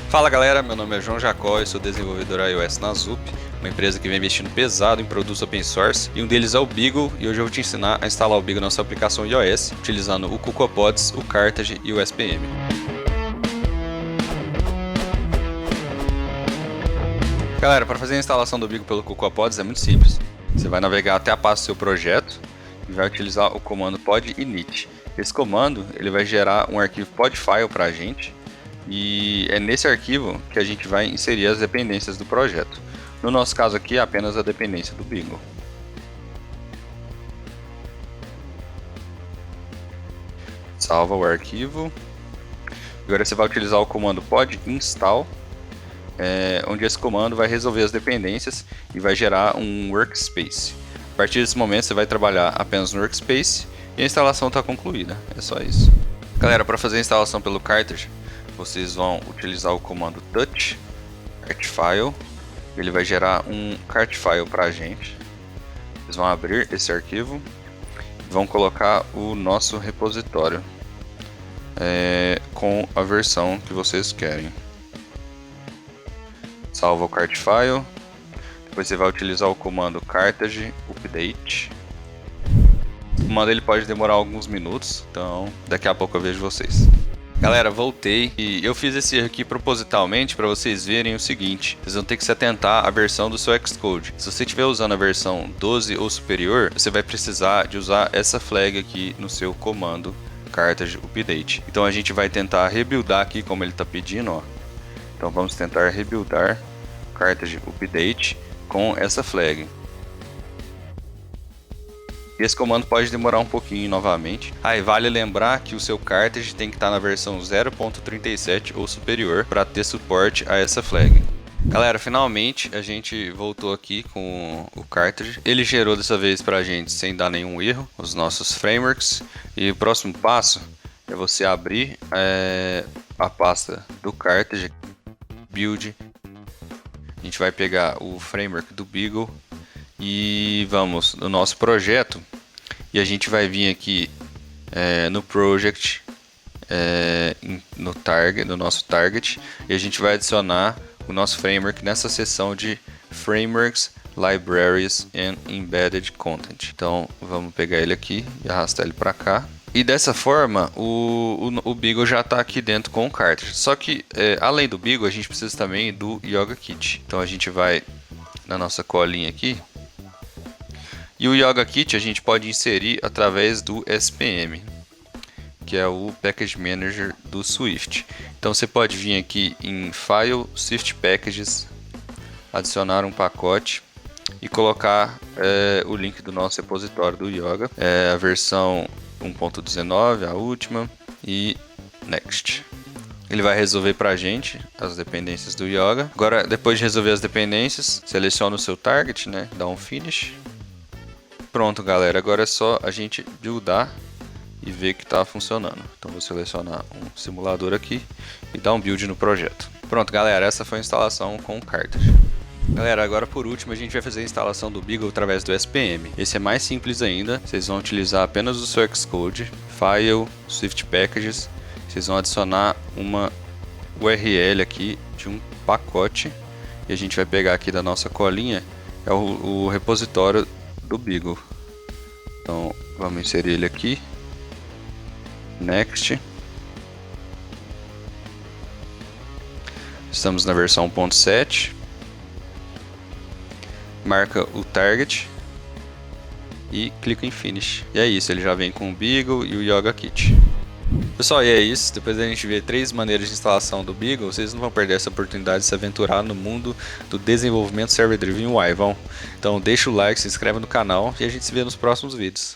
Fala galera, meu nome é João Jacó, eu sou desenvolvedor iOS na Zup, uma empresa que vem investindo pesado em produtos open source, e um deles é o Beagle, e hoje eu vou te ensinar a instalar o Beagle na sua aplicação iOS, utilizando o CocoaPods, o Carthage e o SPM. Galera, para fazer a instalação do Beagle pelo CocoaPods é muito simples. Você vai navegar até a pasta do seu projeto e vai utilizar o comando pod init. Esse comando ele vai gerar um arquivo podfile para a gente, e é nesse arquivo que a gente vai inserir as dependências do projeto. No nosso caso aqui é apenas a dependência do Beagle. Salva o arquivo. Agora você vai utilizar o comando pod install, onde esse comando vai resolver as dependências e vai gerar um workspace. A partir desse momento você vai trabalhar apenas no workspace e a instalação está concluída. É só isso. Galera, para fazer a instalação pelo Carthage, vocês vão utilizar o comando touch cartfile. Ele vai gerar um cartfile para a gente. Vocês vão abrir esse arquivo e vão colocar o nosso repositório com a versão que vocês querem. Salva o cartfile. Depois você vai utilizar o comando carthage update. O comando ele pode demorar alguns minutos, então daqui a pouco eu vejo vocês. Galera, voltei e eu fiz esse aqui propositalmente para vocês verem o seguinte: vocês vão ter que se atentar à versão do seu Xcode. Se você estiver usando a versão 12 ou superior, você vai precisar de usar essa flag aqui no seu comando carthage update. Então a gente vai tentar rebuildar aqui como ele está pedindo, ó. Então vamos tentar rebuildar carthage update com essa flag. Esse comando pode demorar um pouquinho novamente. E vale lembrar que o seu Carthage tem que estar na versão 0.37 ou superior para ter suporte a essa flag. Galera, finalmente a gente voltou aqui com o Carthage. Ele gerou dessa vez para a gente sem dar nenhum erro os nossos frameworks. E o próximo passo é você abrir a pasta do Carthage, build. A gente vai pegar o framework do Beagle e vamos no nosso projeto, e a gente vai vir aqui no project, no nosso target, e a gente vai adicionar o nosso framework nessa seção de frameworks, libraries and embedded content. Então vamos pegar ele aqui e arrastar ele para cá, e dessa forma o Beagle já está aqui dentro com o Carthage. Só que além do Beagle a gente precisa também do Yoga Kit. Então a gente vai na nossa colinha aqui, e o Yoga Kit a gente pode inserir através do SPM, que é o Package Manager do Swift. Então você pode vir aqui em File, Swift Packages, adicionar um pacote e colocar o link do nosso repositório do Yoga, a versão 1.19, a última, e Next. Ele vai resolver para a gente as dependências do Yoga. Agora, depois de resolver as dependências, seleciona o seu target, dá um Finish. Pronto, galera, agora é só a gente buildar e ver que está funcionando. Então vou selecionar um simulador aqui e dar um build no projeto. Pronto, galera, essa foi a instalação com o Carthage. Galera, agora por último a gente vai fazer a instalação do Beagle através do SPM. Esse é mais simples ainda. Vocês vão utilizar apenas o seu Xcode, File, Swift Packages. Vocês vão adicionar uma URL aqui de um pacote, e a gente vai pegar aqui da nossa colinha o repositório do Beagle. Então vamos inserir ele aqui, Next. Estamos na versão 1.7. Marca o target e clica em Finish. E é isso, ele já vem com o Beagle e o Yoga Kit. Pessoal, e é isso. Depois da gente ver 3 maneiras de instalação do Beagle, vocês não vão perder essa oportunidade de se aventurar no mundo do desenvolvimento server-driven UI, vão? Então deixa o like, se inscreve no canal e a gente se vê nos próximos vídeos.